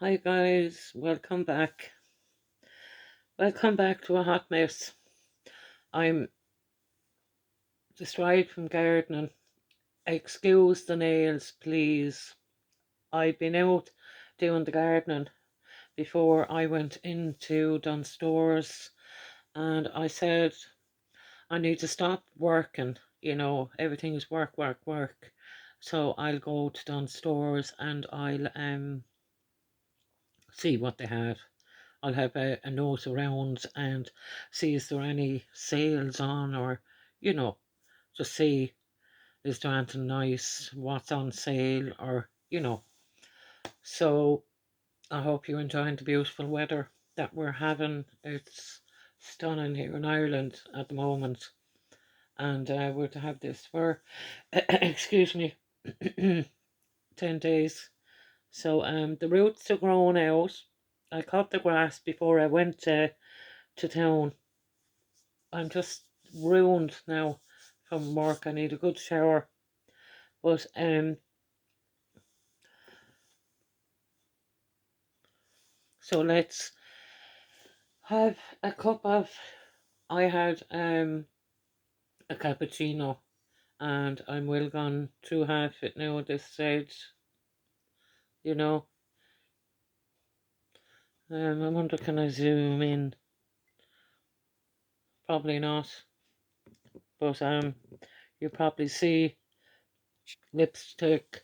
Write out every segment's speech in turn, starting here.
Hi guys, welcome back. Welcome back to a hot mess. I'm distracted from gardening. Excuse the nails, please. I've been out doing the gardening before I went into Dunstores, and I said I need to stop working. Everything's work, work, work. So I'll go to Dunstores and I'll see what they have. I'll have a nose around and see is there any sales on, or just see is there anything nice, what's on sale, or. So I hope you're enjoying the beautiful weather that we're having. It's stunning here in Ireland at the moment, and we're to have this for excuse me 10 days. So the roots are growing out. I cut the grass before I went to town. I'm just ruined now from work. I need a good shower. But so let's have a cup of. I had a cappuccino, and I'm well gone through half it now at this stage. You know, I wonder can I zoom in? Probably not. But you probably see lipstick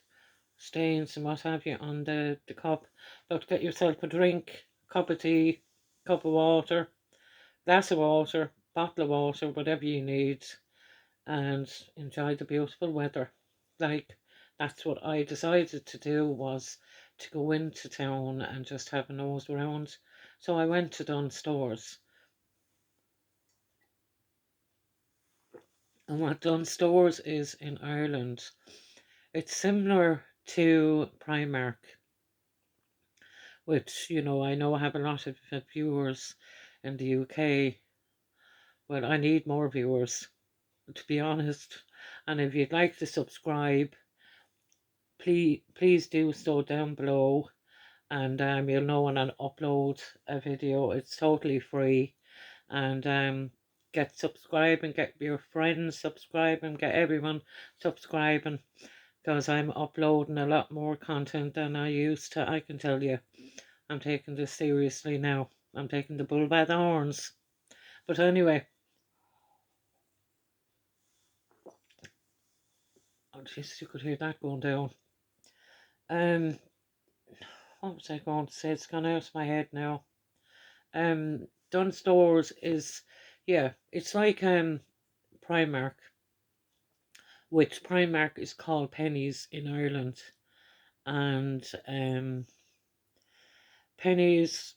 stains and what have you on the cup. But get yourself a drink, cup of tea, cup of water, glass of water, bottle of water, whatever you need, and enjoy the beautiful weather. Like, that's what I decided to do, was to go into town and just have a nose around. So I went to Dunstores. And what Dunstores is in Ireland, it's similar to Primark, which, I know I have a lot of viewers in the UK. Well, I need more viewers, to be honest. And if you'd like to subscribe, please do so down below. And you'll know when I upload a video. It's totally free. And get subscribing, get your friends subscribing, get everyone subscribing, because I'm uploading a lot more content than I used to. I can tell you, I'm taking this seriously now. I'm taking the bull by the horns. But anyway, oh Jesus, you could hear that going down. Um, what was I going to say? It's gone out of my head now. Dunstores is, yeah, it's like Primark, which Primark is called Pennies in Ireland, and Pennies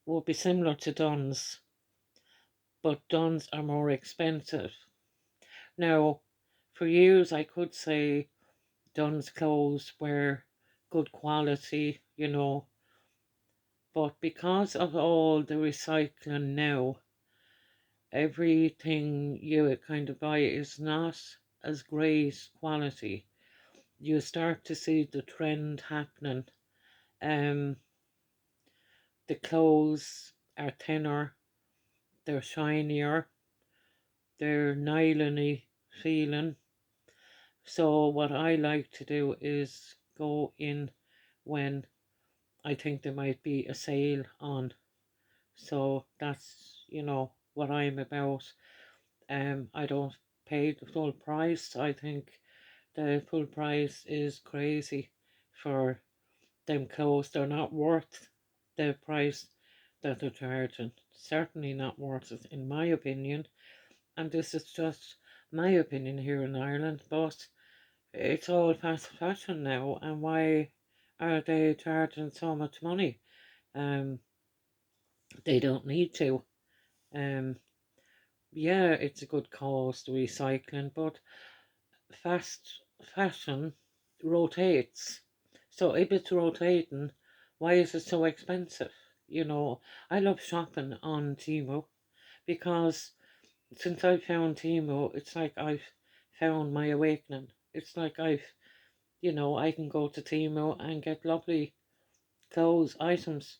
will be similar to Dunn's, but Dunn's are more expensive. Now, for years I could say Dunn's clothes were good quality, but because of all the recycling now, everything you kind of buy is not as great quality. You start to see the trend happening. Um, the clothes are thinner, they're shinier, they're nylon-y feeling. So what I like to do is go in when I think there might be a sale on. So that's, what I'm about. I don't pay the full price. I think the full price is crazy for them clothes. They're not worth the price that they're charging. Certainly not worth it, in my opinion. And this is just my opinion here in Ireland, but it's all fast fashion now. And why are they charging so much money? Um, they don't need to. Um, yeah, it's a good cause, the recycling, but fast fashion rotates. So if it's rotating, why is it so expensive? I love shopping on Temu because since I found Temu, it's like I've found my awakening. It's like I can go to Temu and get lovely clothes items,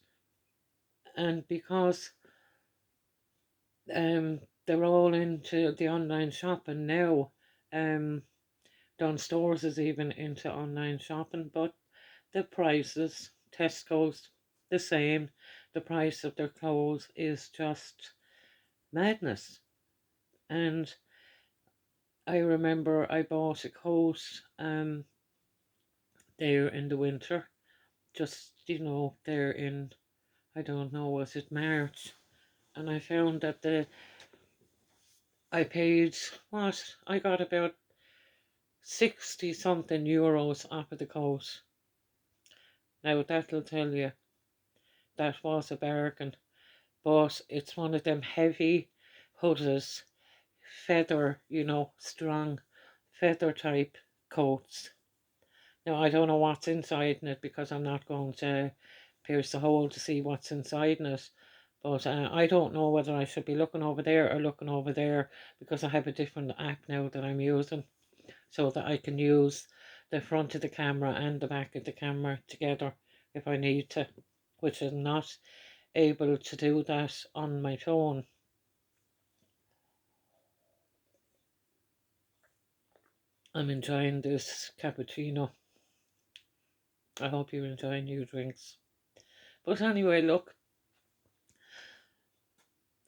and because they're all into the online shopping now. Don Stores is even into online shopping, but the prices, Tesco's, the same. The price of their clothes is just madness. And I remember I bought a coat there in the winter, just there in, I don't know, was it March? And I found that I paid what? I got about 60 something euros off of the coat. Now that'll tell you that was a bargain. But it's one of them heavy hooded, feather, strong feather type coats. Now I don't know what's inside in it because I'm not going to pierce the hole to see what's inside in it. But I don't know whether I should be looking over there or looking over there because I have a different app now that I'm using so that I can use the front of the camera and the back of the camera together if I need to, which is not able to do that on my phone. I'm enjoying this cappuccino. I hope you're enjoying your drinks. But anyway, look,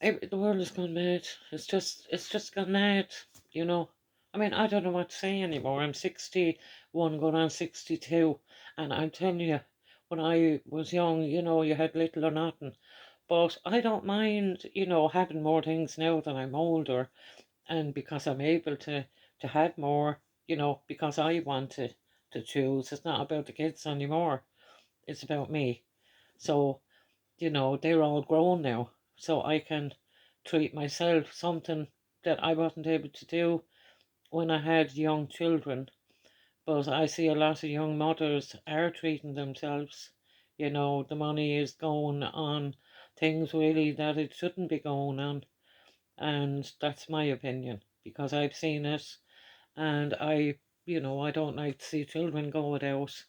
the world has gone mad. It's just gone mad, you know. I mean, I don't know what to say anymore. I'm 61 going on 62, and I'm telling you, when I was young, you had little or nothing. But I don't mind, having more things now that I'm older, and because I'm able to have more, because I want to choose. It's not about the kids anymore. It's about me. So, they're all grown now, so I can treat myself, something that I wasn't able to do when I had young children. But I see a lot of young mothers are treating themselves. The money is going on things really that it shouldn't be going on. And that's my opinion because I've seen it, and I don't like to see children go without.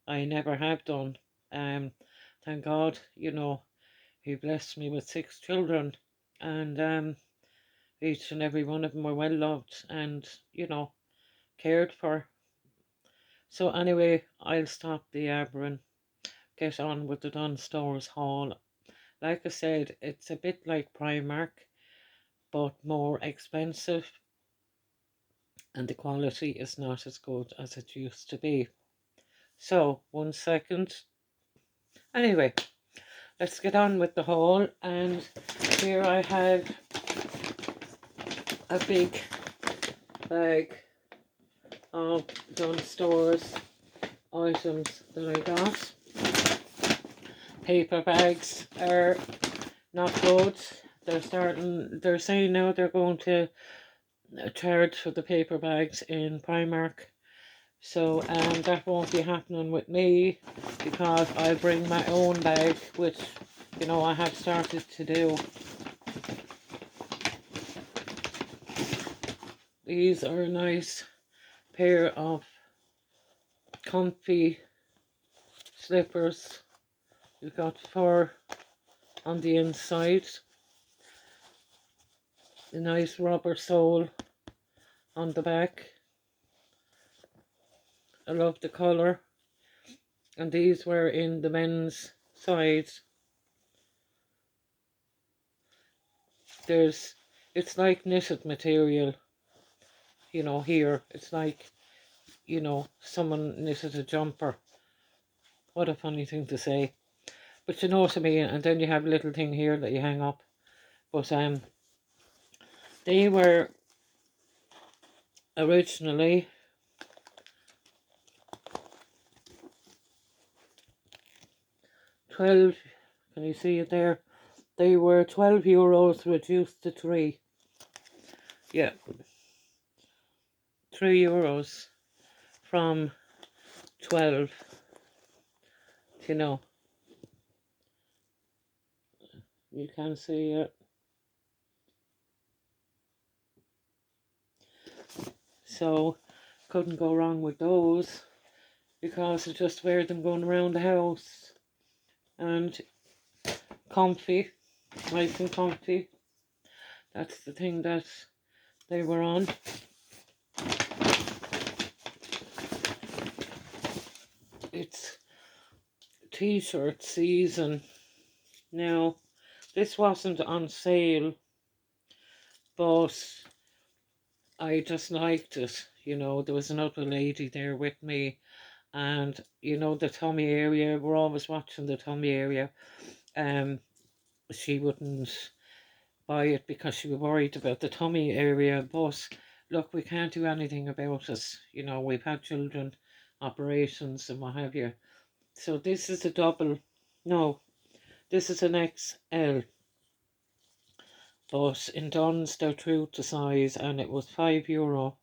I never have done. Thank God, He blessed me with 6 children, and each and every one of them were well loved and cared for. So anyway, I'll stop the yabbering, get on with the Dunn Stores haul. Like I said, it's a bit like Primark, but more expensive, and the quality is not as good as it used to be. So, 1 second. Anyway, let's get on with the haul. And here I have a big bag of Dunn Stores items that I got. Paper bags are not good. They're saying now they're going to charge for the paper bags in Primark. So that won't be happening with me because I bring my own bag, which I have started to do. These are a nice pair of comfy slippers. You've got fur on the inside, a nice rubber sole on the back. I love the colour, and these were in the men's size. It's like knitted material, here. It's like, someone knitted a jumper. What a funny thing to say. But you know what I mean, and then you have a little thing here that you hang up. But they were originally €12, can you see it there? They were €12 reduced to 3. Yeah, €3 from 12, you can see it. So couldn't go wrong with those because I just wear them going around the house. and comfy, nice and comfy. That's the thing that they were on. It's t-shirt season now. This wasn't on sale, but I just liked it. You know, there was another lady there with me, and you know, the tummy area, we're always watching the tummy area. She wouldn't buy it because she was worried about the tummy area, but look, we can't do anything about it. You know, we've had children operations and what have you. So this is a double, no, this is an XL, but in Dunn's they're true to size, and it was €5,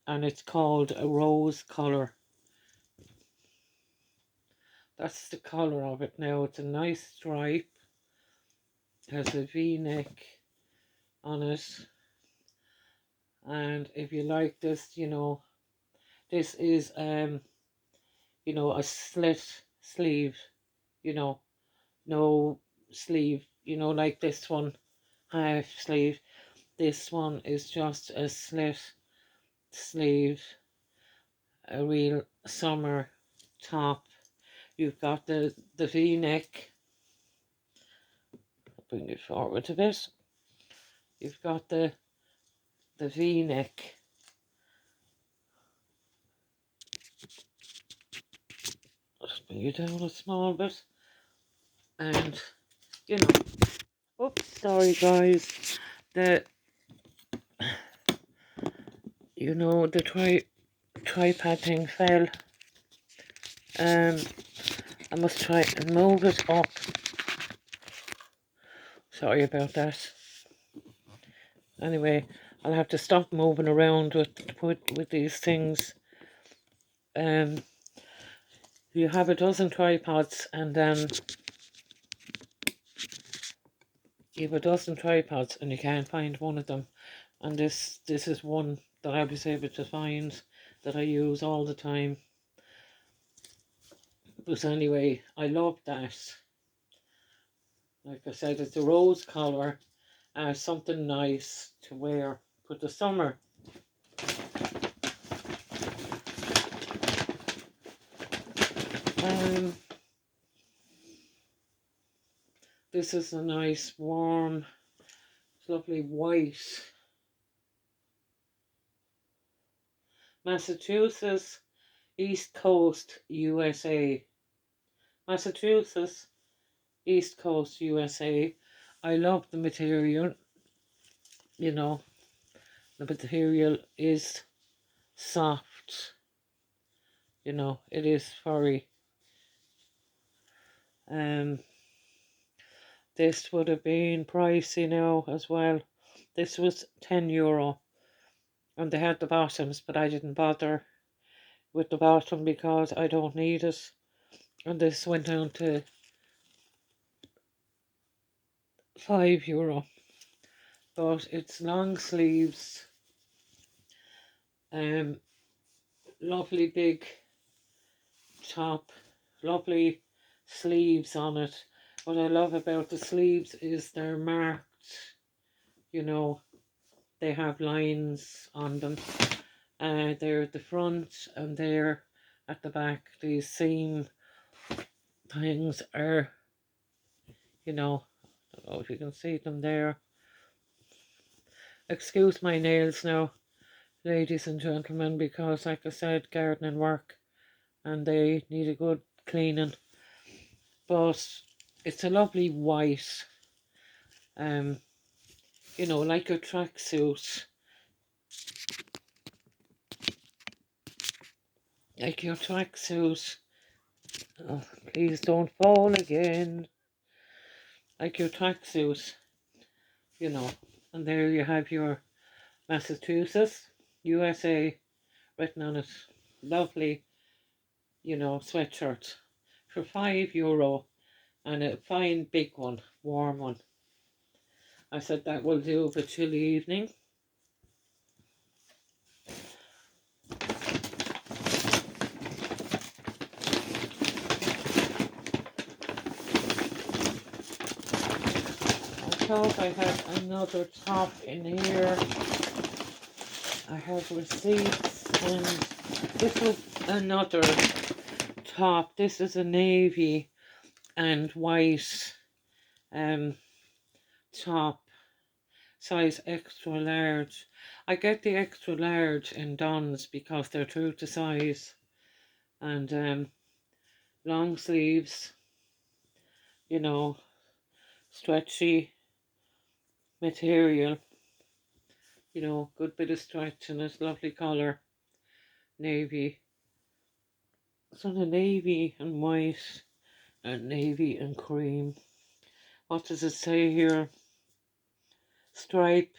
and it's called a rose colour. That's the colour of it now. It's a nice stripe, has a V-neck on it, and if you like this, you know, this is you know, a slit sleeve, you know, no sleeve, you know, like this one, half sleeve. This one is just a slit sleeve, a real summer top. You've got the V-neck. Bring it forward a bit. You've got the V-neck. Just bring it down a small bit. And, you know, oops, sorry guys. The, you know, the tripod thing fell. I must try and move it up. Sorry about that. Anyway, I'll have to stop moving around with these things. You have a dozen tripods, and you have a dozen tripods, and you can't find one of them. And this is one that I was able to find that I use all the time. But anyway, I love that. Like I said, it's a rose colour, something nice to wear for the summer. This is a nice, warm, lovely white. Massachusetts, East Coast, USA. Massachusetts, East Coast, USA. I love the material. You know, the material is soft. You know, it is furry. This would have been pricey now as well. This was €10, and they had the bottoms, but I didn't bother with the bottom because I don't need it. And this went down to €5. But it's long sleeves, lovely big top, lovely sleeves on it. What I love about the sleeves is they're marked, you know, they have lines on them. They're at the front and they're at the back. These seam things are, you know, I don't know if you can see them there. Excuse my nails now, ladies and gentlemen, because like I said, gardening work and they need a good cleaning. But it's a lovely white, you know, like a tracksuit. Like your tracksuit. Oh, please don't fall again. Like your tracksuit, you know. And there you have your Massachusetts, USA written on it. Lovely, you know, sweatshirt for €5 and a fine big one, warm one. I said that will do for chilly evening. thought I had another top in here. I have receipts, and this was another top. This is a navy and white top, size extra large. I get the extra large in Don's because they're true to size, and long sleeves, you know, stretchy material, you know, good bit of stretch, and it's lovely colour, navy. Sort of navy and white and navy and cream. What does it say here? Stripe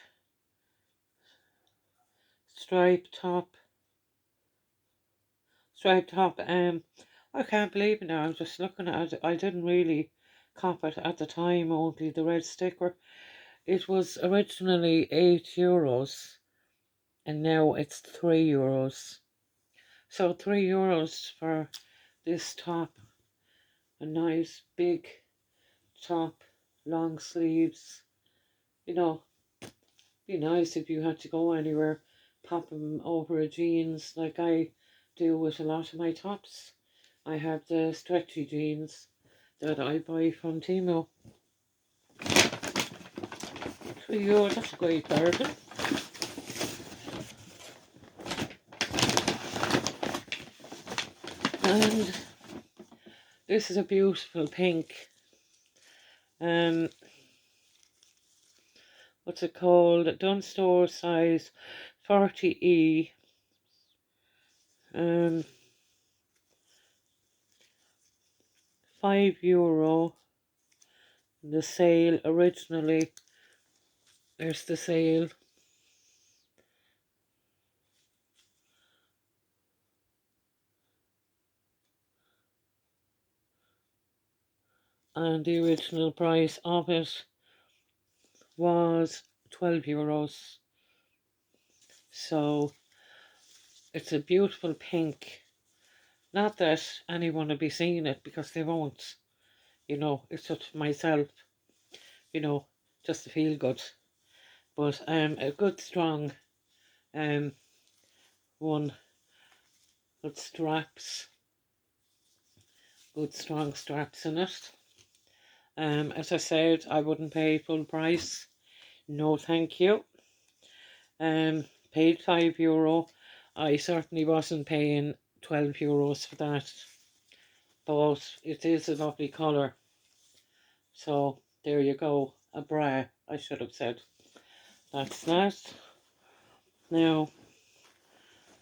top. Stripe top. I can't believe it now. I'm just looking at it. I didn't really cop it at the time, only the red sticker. It was originally €8 and now it's €3. So €3 for this top. A nice big top, long sleeves. You know, be nice if you had to go anywhere, pop them over a jeans like I do with a lot of my tops. I have the stretchy jeans that I buy from Temu. €3, that's a great bargain. And this is a beautiful pink. What's it called? Dunnes Stores size 40E. €5. The sale originally. There's the sale. And the original price of it was €12. So it's a beautiful pink. Not that anyone will be seeing it because they won't. You know, it's just myself, you know, just to feel good. But a good strong one with straps. Good strong straps in it. As I said, I wouldn't pay full price. No, thank you. Paid €5. I certainly wasn't paying €12 for that. But it is a lovely colour. So there you go. A bra, I should have said. That's that. Now,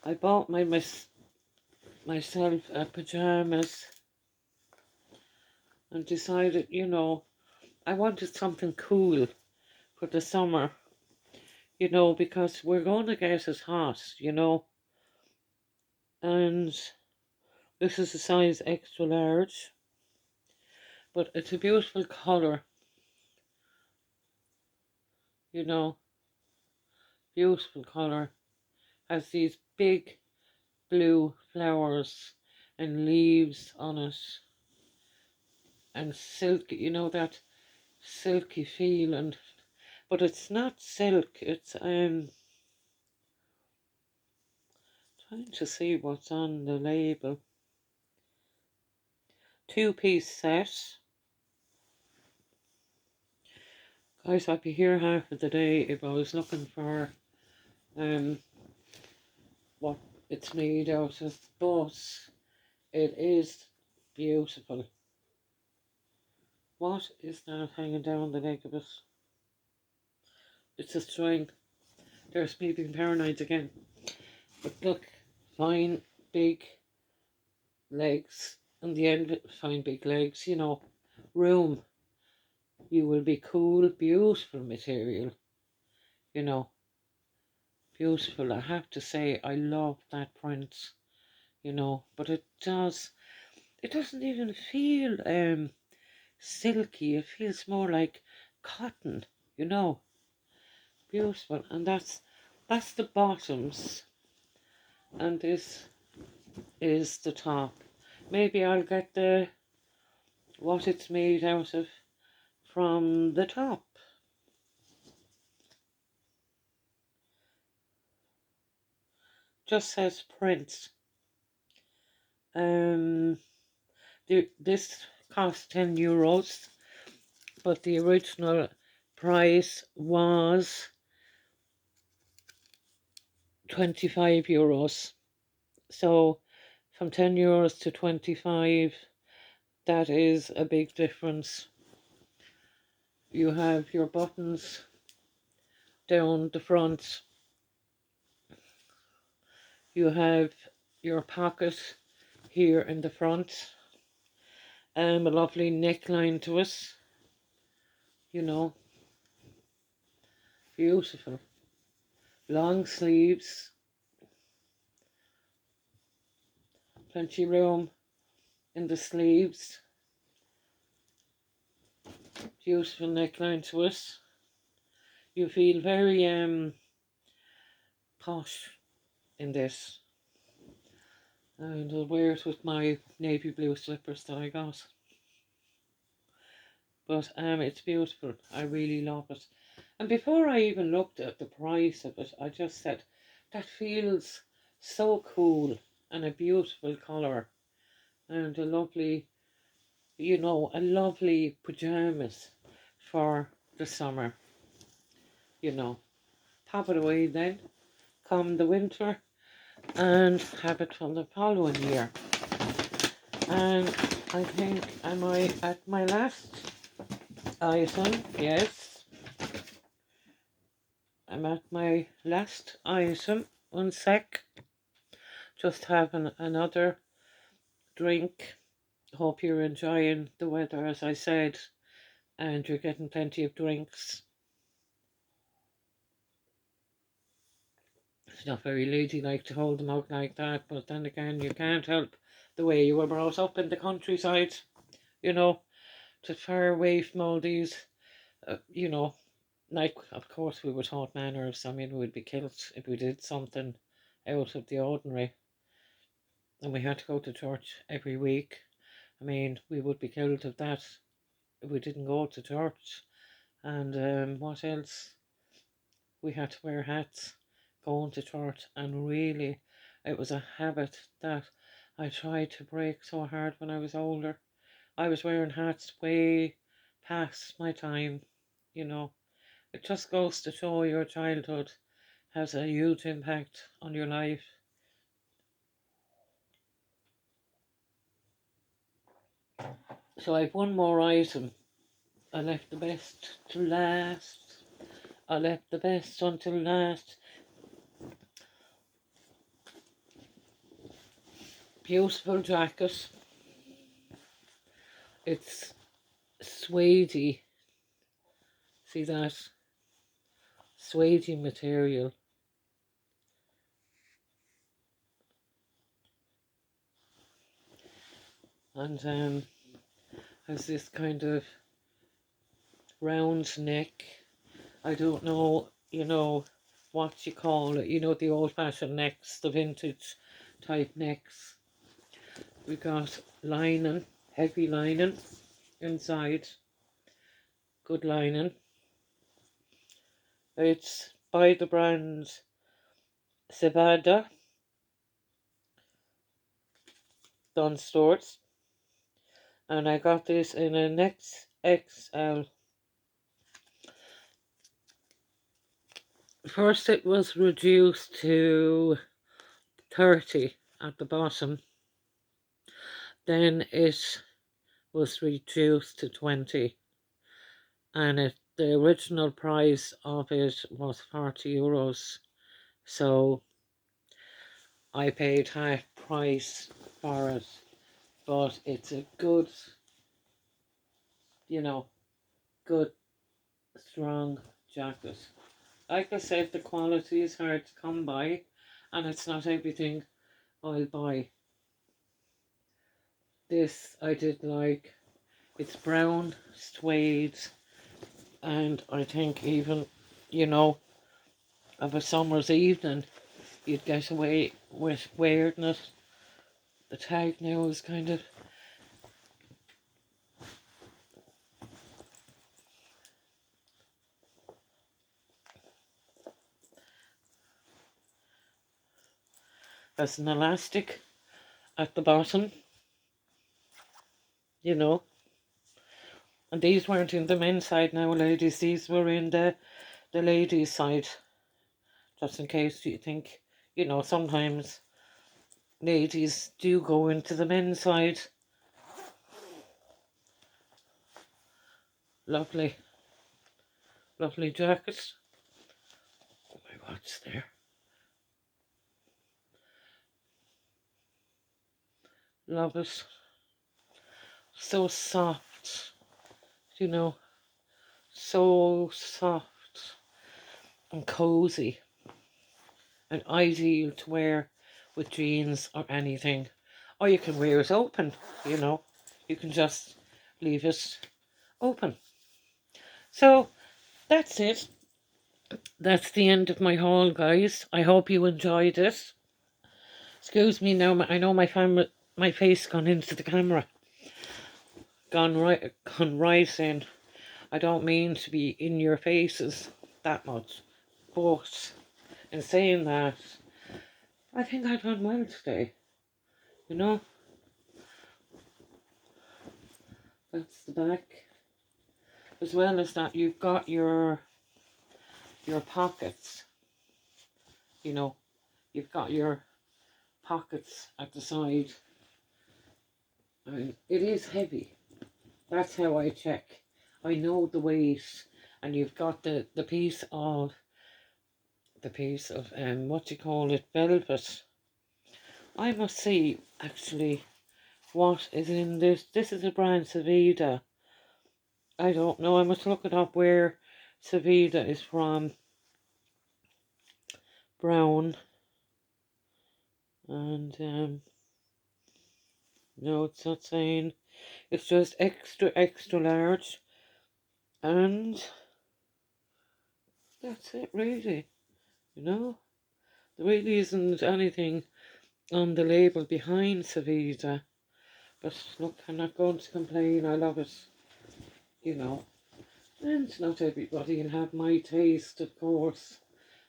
I bought myself pyjamas and decided, you know, I wanted something cool for the summer, you know, because we're going to get it hot, you know. And this is a size extra large, but it's a beautiful colour, you know, beautiful colour. Has these big blue flowers and leaves on it, and silky, you know, that silky feel, and but it's not silk, it's trying to see what's on the label. 2-piece set. Guys, I'd be here half of the day if I was looking for what it's made out of, but it is beautiful. What is that hanging down the leg of it? It's a string. There's me being paranoid again. But look, fine big legs, and the end of it, fine big legs, you know, room. You will be cool, beautiful material, you know, beautiful. I have to say, I love that print, you know, but it doesn't even feel silky. It feels more like cotton, you know, beautiful. And that's the bottoms, and this is the top. Maybe I'll get what it's made out of from the top. just says Prince. This cost €10, but the original price was €25. So from €10 to 25, that is a big difference. You have your buttons down the front. You have your pocket here in the front. A lovely neckline to it. You know, beautiful. Long sleeves. Plenty room in the sleeves. Beautiful neckline to it. You feel very posh in this. And I'll wear it with my navy blue slippers that I got. But it's beautiful. I really love it. And before I even looked at the price of it, I just said, that feels so cool and a beautiful colour. And a lovely, a lovely pyjamas for the summer. Pop it away then, come the winter, and have it for the following year. And I think, am I at my last item? Yes. I'm at my last item. 1 sec. Just having another drink. Hope you're enjoying the weather, as I said, and you're getting plenty of drinks. It's not very ladylike to hold them out like that, but then again, you can't help the way you were brought up in the countryside, to far away from all these, like, of course, we were taught manners. I mean, we'd be killed if we did something out of the ordinary, and we had to go to church every week. I mean, we would be killed if we didn't go to church. And what else? We had to wear hats going to church, and really, it was a habit that I tried to break so hard when I was older. I was wearing hats way past my time. It just goes to show your childhood has a huge impact on your life. So I've one more item. I left the best to last. I left the best until last. Beautiful jacket. It's suede-y. See that? Suede-y material. And has this kind of round neck. I don't know, what you call it. The old-fashioned necks, the vintage type necks. We got lining, heavy lining inside. Good lining. It's by the brand Sevada, Dunn Stores, and I got this in an XXL. First it was reduced to 30 at the bottom, then it was reduced to 20, and the original price of it was €40, so I paid half price for it. But it's a good, good, strong jacket. Like I said, the quality is hard to come by, and it's not everything I'll buy. This I did like. It's brown suede, and I think even, of a summer's evening, you'd get away with wearing it. The tag now is kind of There's an elastic at the bottom, you know. And these weren't in the men's side now, ladies. These were in the ladies' side. Just in case you think, you know, sometimes ladies do go into the men's side. Lovely, lovely jacket. Oh, my watch there. Love it. So soft, you know, so soft and cozy and ideal to wear with jeans or anything. Or you can wear it open, you know. You can just leave it open. So that's it. That's the end of my haul, guys. I hope you enjoyed it. Excuse me now, I know my face gone into the camera. Gone right in. I don't mean to be in your faces that much. But in saying that, I think I've done well today. You know? That's the back. As well as that, you've got your pockets. You know, you've got your pockets at the side. And it is heavy. That's how I check. I know the weight. And you've got the piece of what do you call it, velvet. I must see actually what is in this. This is a brand Savida. I don't know. I must look it up where Savida is from. Brown. And no, it's not saying. It's just extra large. And that's it really. You know? There really isn't anything on the label behind Savida. But look, I'm not going to complain. I love it. You know. And not everybody will have my taste, of course.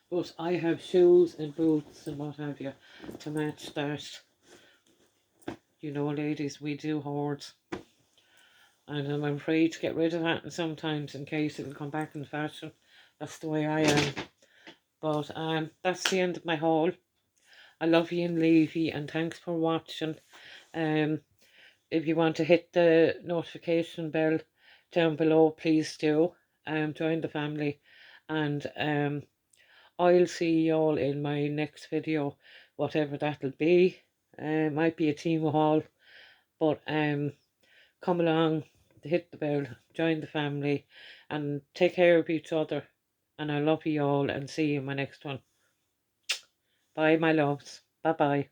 But I have shoes and boots and what have you to match that. You know, ladies, we do hoard. And I'm afraid to get rid of that sometimes in case it'll come back in fashion. That's the way I am. But that's the end of my haul. I love you and leave you, and thanks for watching. If you want to hit the notification bell down below, please do. Join the family, and I'll see you all in my next video, whatever that'll be. Might be a team haul, but come along, hit the bell, join the family, and take care of each other. And I love you all, and see you in my next one. Bye, my loves. Bye bye.